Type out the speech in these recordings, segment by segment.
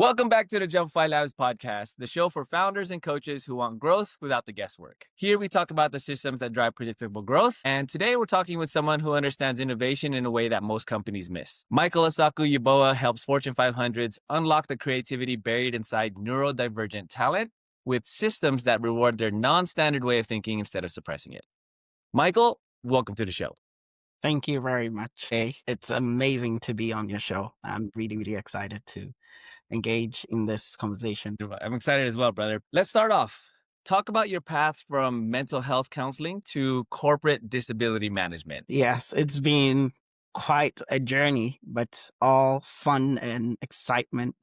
Welcome back to the Jump Fly Labs podcast, the show for founders and coaches who want growth without the guesswork. Here we talk about the systems that drive predictable growth, and today we're talking with someone who understands innovation in a way that most companies miss. Michael Asaku-Yeboah helps Fortune 500s unlock the creativity buried inside neurodivergent talent with systems that reward their non-standard way of thinking instead of suppressing it. Michael, welcome to the show. Thank you very much, Shay. It's amazing to be on your show. I'm really excited to engage in this conversation. I'm excited as well, brother. Let's start off. Talk about your path from mental health counseling to corporate disability management. Yes, it's been quite a journey, but all fun and excitement.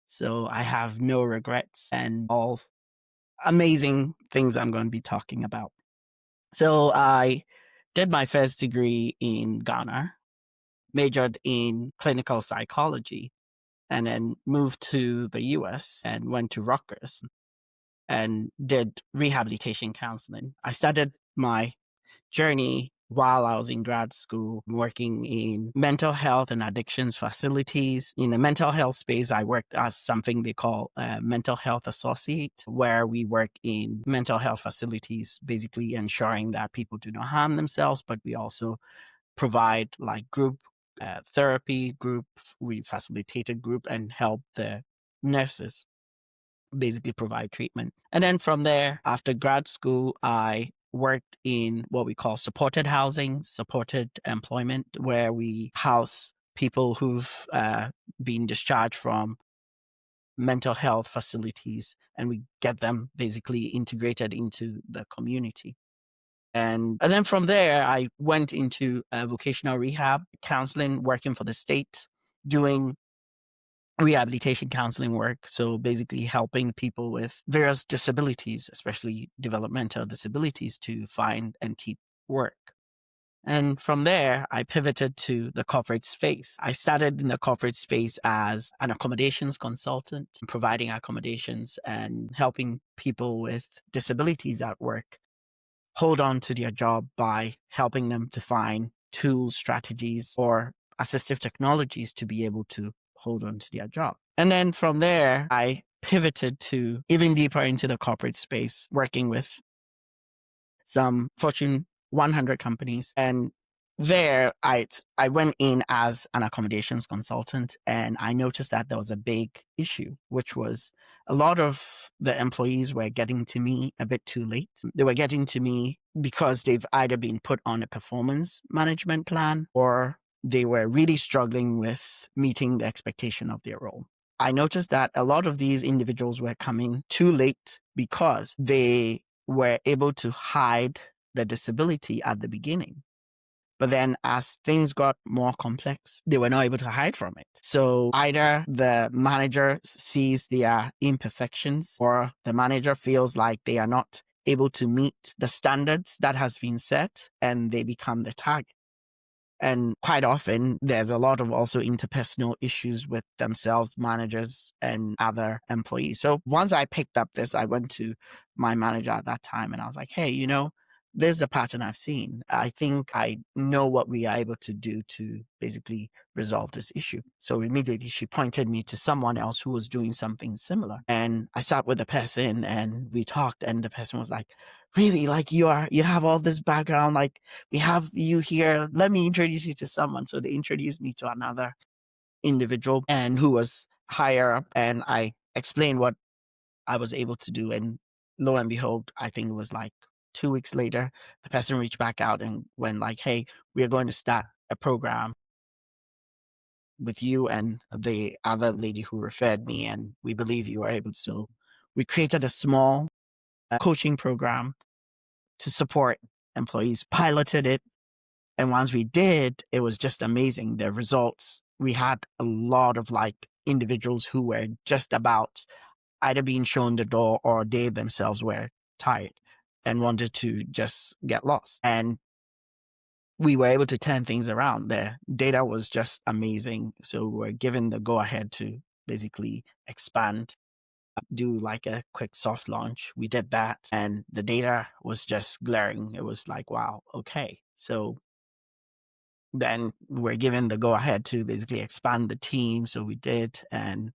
So I have no regrets and all amazing things I'm going to be talking about. So I did my first degree in Ghana, majored in clinical psychology, and then moved to the US and went to Rutgers and did rehabilitation counseling. I started my journey while I was in grad school, working in mental health and addictions facilities. In the mental health space, I worked as something they call a mental health associate, where we work in mental health facilities, basically ensuring that people do not harm themselves, but we also provide like group therapy group. We facilitated group and help the nurses basically provide treatment. And then from there, after grad school, I worked in what we call supported housing, supported employment, where we house people who've been discharged from mental health facilities and we get them basically integrated into the community. And then from there, I went into vocational rehab, counseling, working for the state, doing rehabilitation counseling work. So basically helping people with various disabilities, especially developmental disabilities, to find and keep work. And from there, I pivoted to the corporate space. I started in the corporate space as an accommodations consultant, providing accommodations and helping people with disabilities at work hold on to their job by helping them define tools, strategies, or assistive technologies to be able to hold on to their job. And then from there, I pivoted to even deeper into the corporate space, working with some Fortune 100 companies. And there, I went in as an accommodations consultant, and I noticed that there was a big issue, which was a lot of the employees were getting to me a bit too late. They were getting to me because they've either been put on a performance management plan or they were really struggling with meeting the expectation of their role. I noticed that a lot of these individuals were coming too late because they were able to hide the disability at the beginning. But then as things got more complex, they were not able to hide from it. So either the manager sees their imperfections or the manager feels like they are not able to meet the standards that has been set and they become the target. And quite often, there's a lot of also interpersonal issues with themselves, managers, and other employees. So once I picked up this, I went to my manager at that time and I was like, hey, there's a pattern I've seen. I think I know what we are able to do to basically resolve this issue. So immediately she pointed me to someone else who was doing something similar. And I sat with the person and we talked and the person was like, really, like you have all this background, like we have you here. Let me introduce you to someone. So they introduced me to another individual and who was higher up. And I explained what I was able to do. And lo and behold, I think it was like 2 weeks later, the person reached back out and went like, hey, we are going to start a program with you and the other lady who referred me. And we believe you are able to. So we created a small coaching program to support employees, piloted it. And once we did, it was just amazing. The results, we had a lot of like individuals who were just about either being shown the door or they themselves were tired and wanted to just get lost. And we were able to turn things around. The data was just amazing. So we were given the go ahead to basically expand, do like a quick soft launch. We did that and the data was just glaring. It was like, wow, okay. So then we're given the go ahead to basically expand the team. So we did. And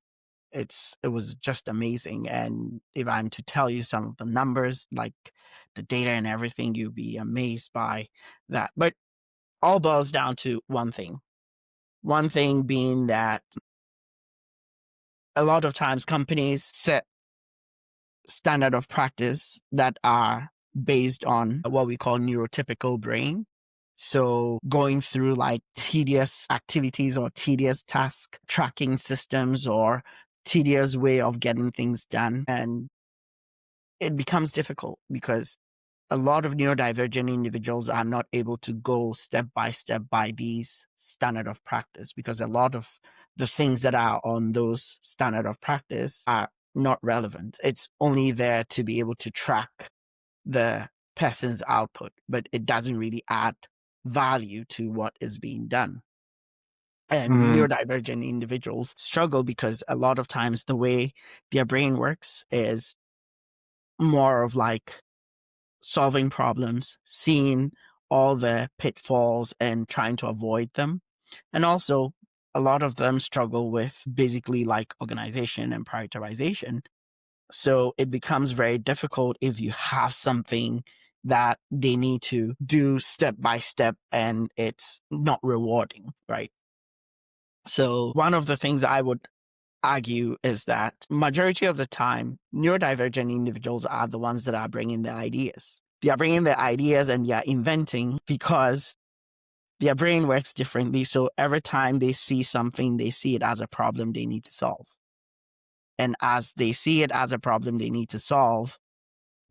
it was just amazing. And if I'm to tell you some of the numbers, like the data and everything, you'll be amazed by that. But all boils down to one thing. One thing being that a lot of times companies set standard of practice that are based on what we call neurotypical brain. So going through like tedious activities or tedious task tracking systems or tedious way of getting things done. And it becomes difficult because a lot of neurodivergent individuals are not able to go step by these standard of practice, because a lot of the things that are on those standard of practice are not relevant. It's only there to be able to track the person's output, but it doesn't really add value to what is being done. And Mm, neurodivergent individuals struggle because a lot of times the way their brain works is more of like solving problems, seeing all the pitfalls and trying to avoid them. And also, a lot of them struggle with basically like organization and prioritization. So it becomes very difficult if you have something that they need to do step by step and it's not rewarding, right? So one of the things I would argue is that majority of the time, neurodivergent individuals are the ones that are bringing the ideas. They are bringing the ideas and they are inventing because their brain works differently. So every time they see something, they see it as a problem they need to solve. And as they see it as a problem they need to solve,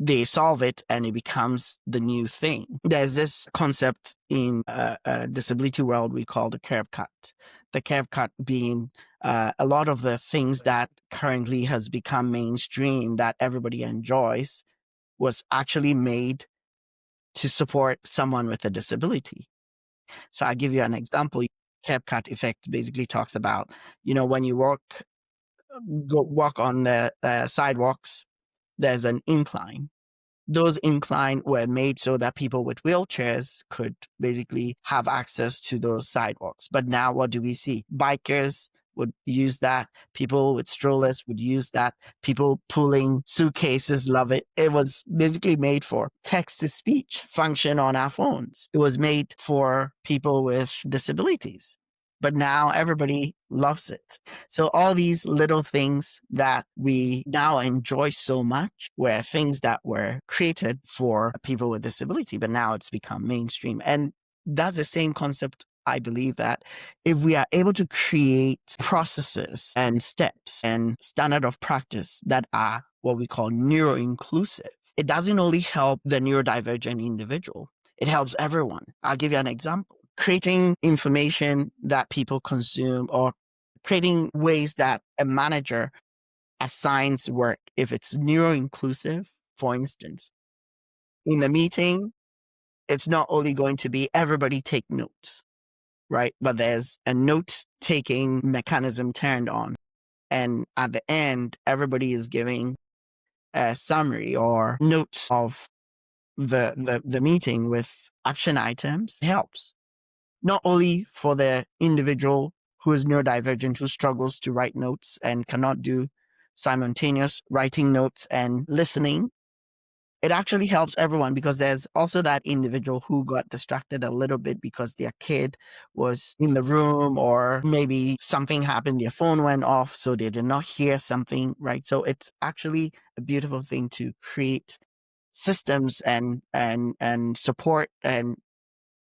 they solve it and it becomes the new thing. There's this concept in disability world we call the curb cut. The curb cut being a lot of the things that currently has become mainstream that everybody enjoys was actually made to support someone with a disability. So I'll give you an example. Curb cut effect basically talks about, when you walk on the sidewalks, there's an incline. Those incline were made so that people with wheelchairs could basically have access to those sidewalks. But now what do we see? Bikers would use that. People with strollers would use that. People pulling suitcases love it. It was basically made for text to speech function on our phones. It was made for people with disabilities. But now everybody loves it. So all these little things that we now enjoy so much were things that were created for people with disability, but now it's become mainstream. And that's the same concept. I believe that if we are able to create processes and steps and standard of practice that are what we call neuro-inclusive, it doesn't only help the neurodivergent individual, it helps everyone. I'll give you an example. Creating information that people consume or creating ways that a manager assigns work. If it's neuro-inclusive, for instance, in a meeting, it's not only going to be everybody take notes, right? But there's a note-taking mechanism turned on. And at the end, everybody is giving a summary or notes of the meeting with action items. It helps. Not only for the individual who is neurodivergent, who struggles to write notes and cannot do simultaneous writing notes and listening, it actually helps everyone, because there's also that individual who got distracted a little bit because their kid was in the room, or maybe something happened, their phone went off, so they did not hear something, right? So it's actually a beautiful thing to create systems and support and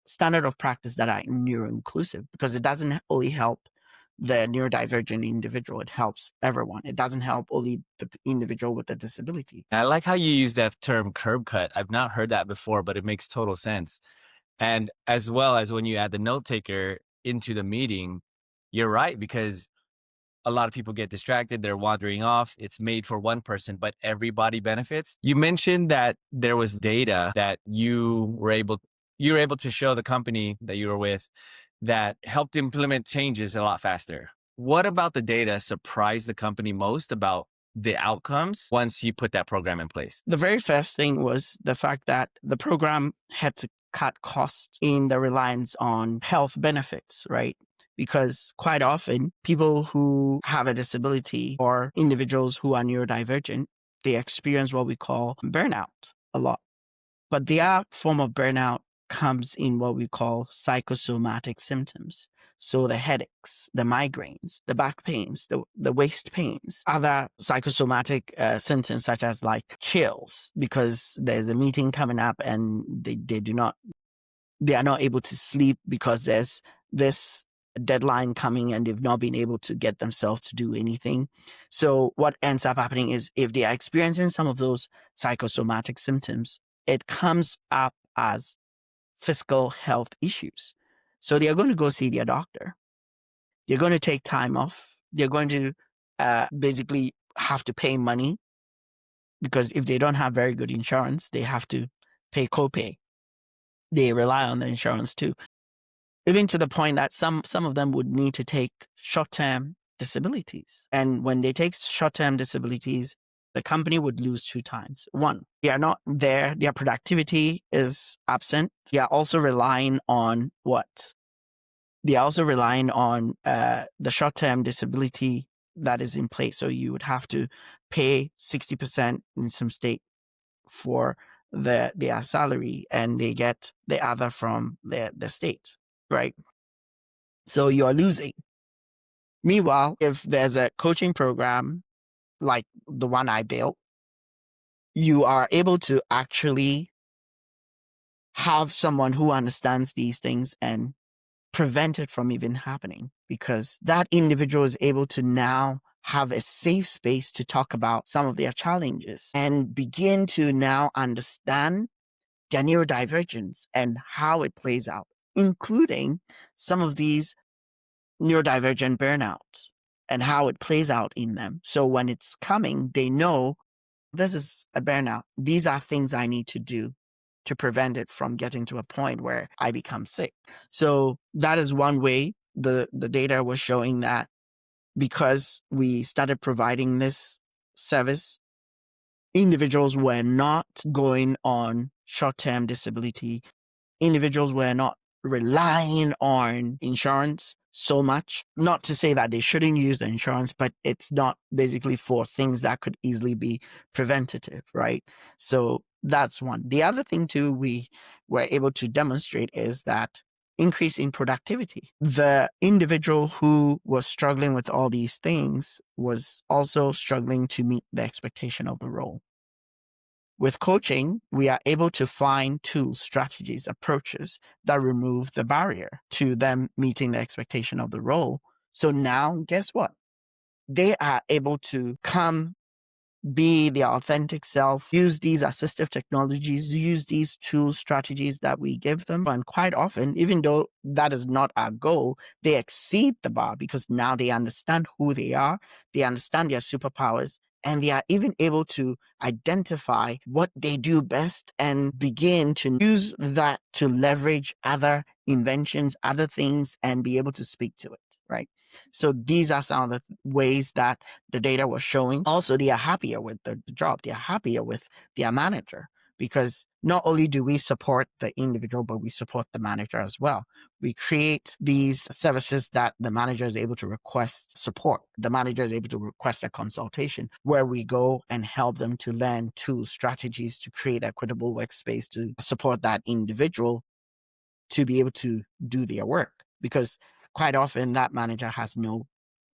standard of practice that are neuro-inclusive, because it doesn't only help the neurodivergent individual, it helps everyone. It doesn't help only the individual with a disability. I like how you use that term curb cut. I've not heard that before, but it makes total sense. And as well as when you add the note taker into the meeting, you're right, because a lot of people get distracted. They're wandering off. It's made for one person, but everybody benefits. You mentioned that there was data that you were able to show the company that you were with that helped implement changes a lot faster. What about the data surprised the company most about the outcomes once you put that program in place? The very first thing was the fact that the program had to cut costs in the reliance on health benefits, right? because quite often people who have a disability or individuals who are neurodivergent, they experience what we call burnout a lot. But their form of burnout comes in what we call psychosomatic symptoms. So the headaches, the migraines, the back pains, the waist pains, other psychosomatic symptoms such as like chills because there's a meeting coming up and they are not able to sleep because there's this deadline coming and they've not been able to get themselves to do anything. So what ends up happening is if they are experiencing some of those psychosomatic symptoms, it comes up as physical health issues. So they are going to go see their doctor. They're going to take time off. They're going to basically have to pay money because if they don't have very good insurance, they have to pay copay. They rely on the insurance too. Even to the point that some of them would need to take short-term disabilities. And when they take short-term disabilities, the company would lose two times. One, they are not there, their productivity is absent. They are also relying on what? They are also relying on the short-term disability that is in place. So you would have to pay 60% in some state for their salary, and they get the other from the state, right? So you're losing. Meanwhile, if there's a coaching program like the one I built, you are able to actually have someone who understands these things and prevent it from even happening, because that individual is able to now have a safe space to talk about some of their challenges and begin to now understand their neurodivergence and how it plays out, including some of these neurodivergent burnout and how it plays out in them. So when it's coming, they know this is a burnout. These are things I need to do to prevent it from getting to a point where I become sick. So that is one way the data was showing that because we started providing this service, individuals were not going on short-term disability. Individuals were not relying on insurance so much. Not to say that they shouldn't use the insurance, but it's not basically for things that could easily be preventative, right? So that's one. The other thing too we were able to demonstrate is that increase in productivity. The individual who was struggling with all these things was also struggling to meet the expectation of the role. With coaching, we are able to find tools, strategies, approaches that remove the barrier to them meeting the expectation of the role. So now, guess what? They are able to come, be their authentic self, use these assistive technologies, use these tools, strategies that we give them. And quite often, even though that is not our goal, they exceed the bar because now they understand who they are, they understand their superpowers, and they are even able to identify what they do best and begin to use that to leverage other inventions, other things, and be able to speak to it, right? So these are some of the ways that the data was showing. Also, they are happier with the job. They are happier with their manager because not only do we support the individual, but we support the manager as well. We create these services that the manager is able to request support. The manager is able to request a consultation where we go and help them to learn tools, strategies to create equitable workspace to support that individual to be able to do their work. Because quite often that manager has no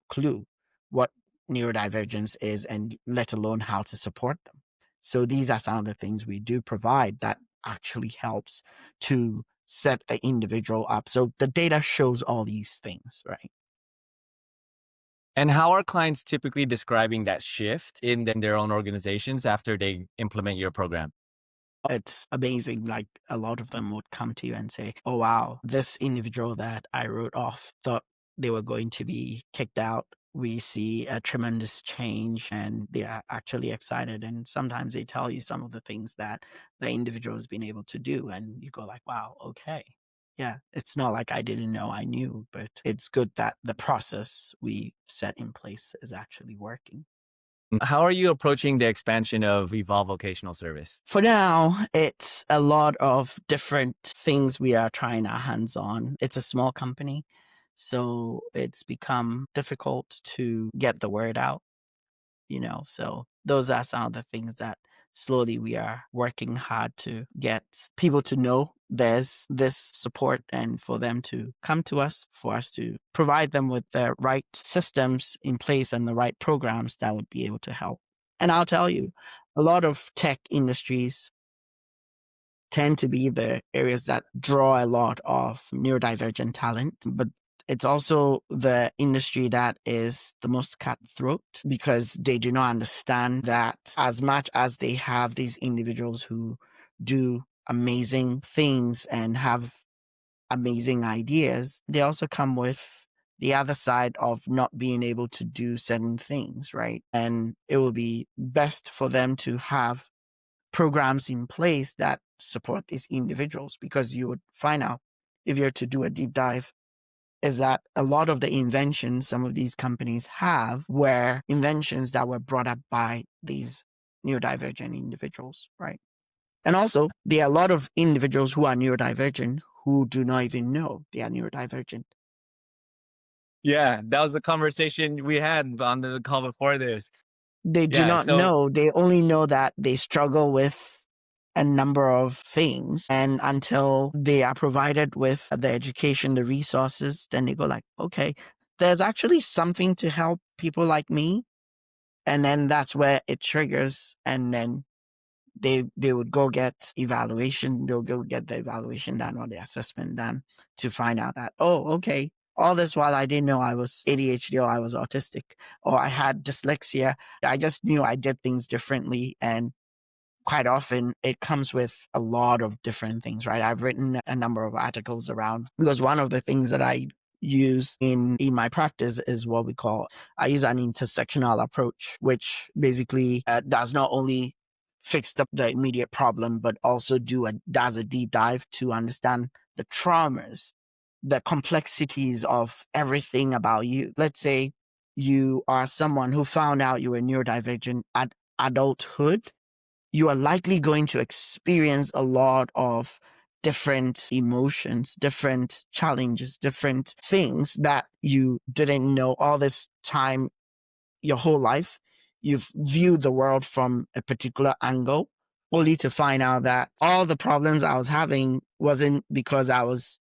clue what neurodivergence is and let alone how to support them. So these are some of the things we do provide that actually helps to set the individual up. So the data shows all these things, right? And how are clients typically describing that shift in their own organizations after they implement your program? It's amazing. Like a lot of them would come to you and say, oh, wow, this individual that I wrote off thought they were going to be kicked out. We see a tremendous change and they are actually excited. And sometimes they tell you some of the things that the individual has been able to do. And you go like, wow, okay. Yeah, it's not like I didn't know I knew, but it's good that the process we set in place is actually working. How are you approaching the expansion of Evolve Vocational Service? For now, it's a lot of different things we are trying our hands on. It's a small company. So it's become difficult to get the word out, So those are some of the things that slowly we are working hard to get people to know there's this support and for them to come to us, for us to provide them with the right systems in place and the right programs that would be able to help. And I'll tell you, a lot of tech industries tend to be the areas that draw a lot of neurodivergent talent, but it's also the industry that is the most cutthroat because they do not understand that as much as they have these individuals who do amazing things and have amazing ideas, they also come with the other side of not being able to do certain things, right? And it will be best for them to have programs in place that support these individuals because you would find out if you're to do a deep dive is that a lot of the inventions some of these companies have were inventions that were brought up by these neurodivergent individuals, right? And also, there are a lot of individuals who are neurodivergent who do not even know they are neurodivergent. Yeah, that was the conversation we had on the call before this. They do Yeah, not so know. They only know that they struggle with a number of things. And until they are provided with the education, the resources, then they go like, okay, there's actually something to help people like me. And then that's where it triggers. And then they would go get evaluation. They'll go get the evaluation done or the assessment done to find out that, oh, okay, all this while I didn't know I was ADHD or I was autistic or I had dyslexia. I just knew I did things differently. And quite often it comes with a lot of different things, right? I've written a number of articles around because one of the things that I use in my practice is what we call I use an intersectional approach, which basically does not only fix the immediate problem, but also does a deep dive to understand the traumas, the complexities of everything about you. Let's say you are someone who found out you were neurodivergent at adulthood, you are likely going to experience a lot of different emotions, different challenges, different things that you didn't know all this time, your whole life. You've viewed the world from a particular angle, only to find out that all the problems I was having wasn't because I was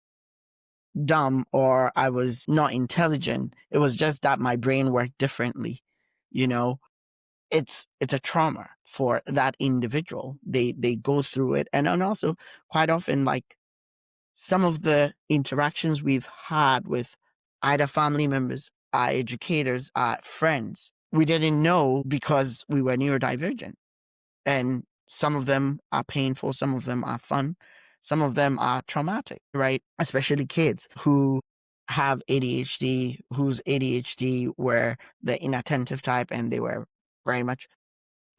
dumb or I was not intelligent. It was just that my brain worked differently, you know? It's a trauma for that individual. They go through it, and also quite often, like some of the interactions we've had with either family members, our educators, our friends, we didn't know because we were neurodivergent, and some of them are painful, some of them are fun, some of them are traumatic, right? Especially kids who have ADHD, whose ADHD were the inattentive type, and they were very much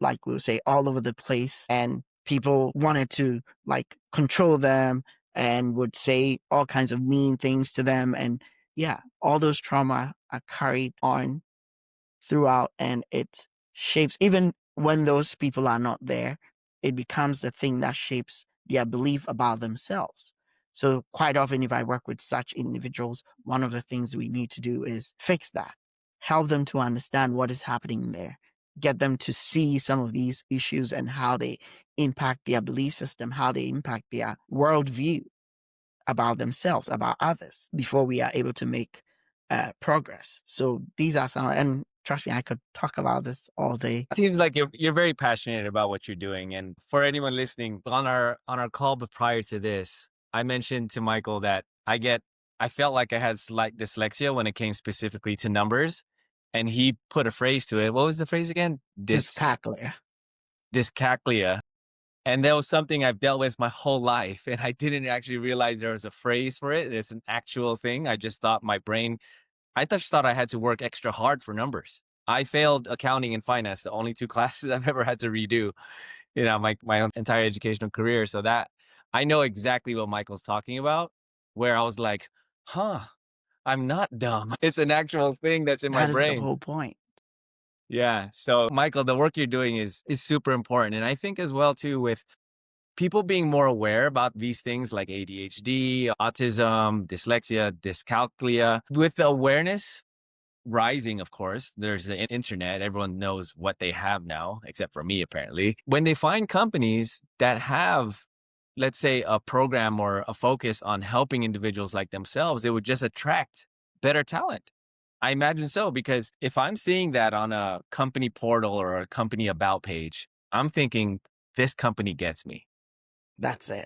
like we would say all over the place, and people wanted to like control them and would say all kinds of mean things to them, and yeah, all those trauma are carried on throughout, and it shapes even when those people are not there, it becomes the thing that shapes their belief about themselves. So quite often if I work with such individuals, one of the things we need to do is fix that, help them to understand what is happening there, get them to see some of these issues and how they impact their belief system, how they impact their worldview about themselves, about others, before we are able to make progress. So these are some, and trust me, I could talk about this all day. it seems like you're very passionate about what you're doing. And for anyone listening, on our call but prior to this, I mentioned to Michael that I felt like I had slight dyslexia when it came specifically to numbers. And he put a phrase to it. What was the phrase again? Dyscalculia. Dyscalculia. And that was something I've dealt with my whole life. And I didn't actually realize there was a phrase for it. It's an actual thing. I just thought my brain, just thought I had to work extra hard for numbers. I failed accounting and finance, the only two classes I've ever had to redo, my entire educational career. So that I know exactly what Michael's talking about, where I was like, huh, I'm not dumb. It's an actual thing that's in my That is the brain. whole point. Yeah. So Michael, the work you're doing is super important. And I think as well too with people being more aware about these things like ADHD, autism, dyslexia, dyscalculia, with the awareness rising, of course, there's the internet. Everyone knows what they have now, except for me, apparently. When they find companies that have, let's say, a program or a focus on helping individuals like themselves, it would just attract better talent. I imagine so, because if I'm seeing that on a company portal or a company about page, I'm thinking, this company gets me. That's it.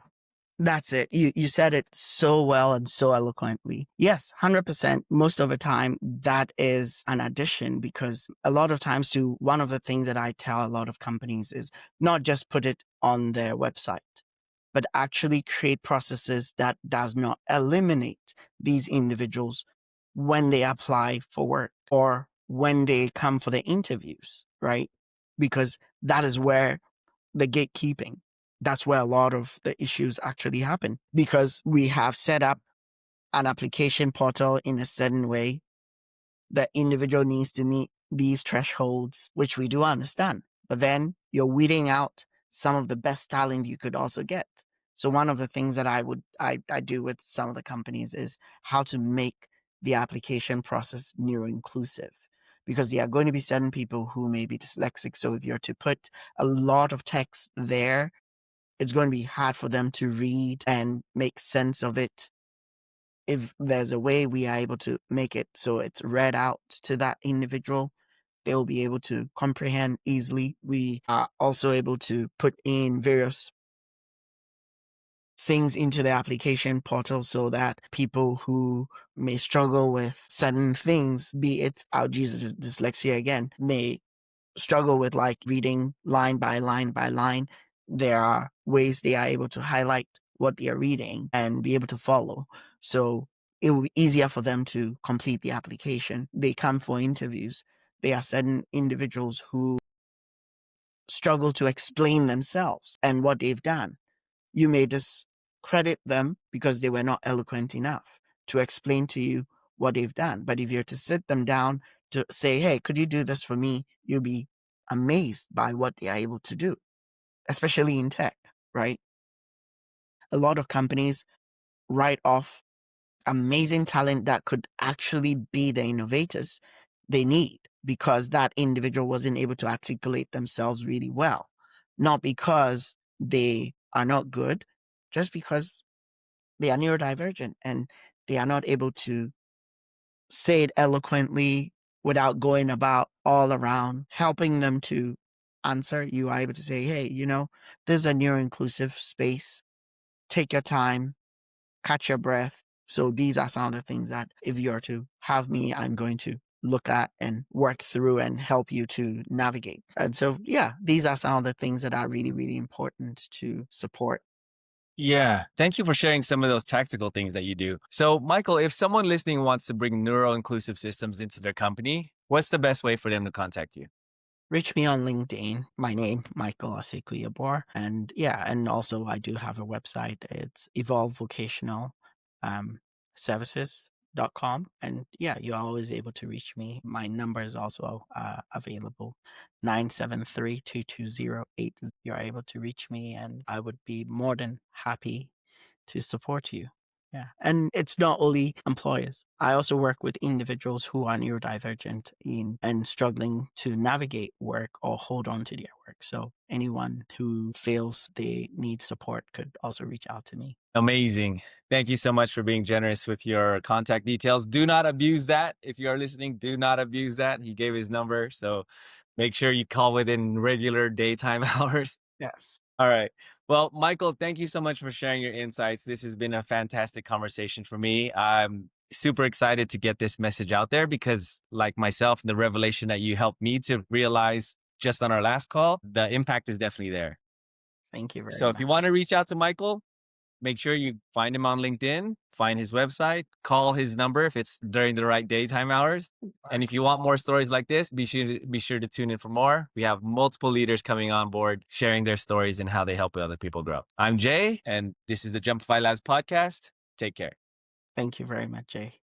That's it. You said it so well and so eloquently. Yes, 100%. Most of the time, that is an addition, because a lot of times too, one of the things that I tell a lot of companies is not just put it on their website, but actually create processes that does not eliminate these individuals when they apply for work or when they come for the interviews, right? Because that is where the gatekeeping, that's where a lot of the issues actually happen, because we have set up an application portal in a certain way. The individual needs to meet these thresholds, which we do understand. But then you're weeding out some of the best talent you could also get. So one of the things that I do with some of the companies is how to make the application process neuro inclusive. Because there are going to be certain people who may be dyslexic. So if you're to put a lot of text there, it's going to be hard for them to read and make sense of it. If there's a way we are able to make it so it's read out to that individual, they'll be able to comprehend easily. We are also able to put in various things into the application portal so that people who may struggle with certain things, be it, I'll use dyslexia again, may struggle with like reading line by line by line, there are ways they are able to highlight what they are reading and be able to follow. So it will be easier for them to complete the application. They come for interviews. There are certain individuals who struggle to explain themselves and what they've done. You may discredit them because they were not eloquent enough to explain to you what they've done. But if you're to sit them down to say, hey, could you do this for me? You'll be amazed by what they are able to do, especially in tech, right? A lot of companies write off amazing talent that could actually be the innovators they need because that individual wasn't able to articulate themselves really well. Not because they are not good, just because they are neurodivergent and they are not able to say it eloquently without going about all around helping them to answer. You are able to say, hey, there's a neuro inclusive space. Take your time, catch your breath. So these are some of the things that if you're to have me, I'm going to look at and work through and help you to navigate. And so, yeah, these are some of the things that are really, really important to support. Yeah. Thank you for sharing some of those tactical things that you do. So, Michael, if someone listening wants to bring neuro inclusive systems into their company, what's the best way for them to contact you? Reach me on LinkedIn. My name, Michael Asaku-Yeboah. And yeah, and also I do have a website. It's evolvevocational services.com. And yeah, you're always able to reach me. My number is also available, 973-220-80. You're able to reach me and I would be more than happy to support you. Yeah. And it's not only employers. I also work with individuals who are neurodivergent and struggling to navigate work or hold on to their work. So anyone who feels they need support could also reach out to me. Amazing. Thank you so much for being generous with your contact details. Do not abuse that. If you are listening, do not abuse that. He gave his number. So make sure you call within regular daytime hours. Yes. All right. Well, Michael, thank you so much for sharing your insights. This has been a fantastic conversation for me. I'm super excited to get this message out there because, like myself, the revelation that you helped me to realize just on our last call, the impact is definitely there. Thank you very So if you want much. to reach out to Michael, make sure you find him on LinkedIn, find his website, call his number if it's during the right daytime hours. And if you want more stories like this, be sure to tune in for more. We have multiple leaders coming on board, sharing their stories and how they help other people grow. I'm Jay, and this is the Jumpify Labs podcast. Take care. Thank you very much, Jay.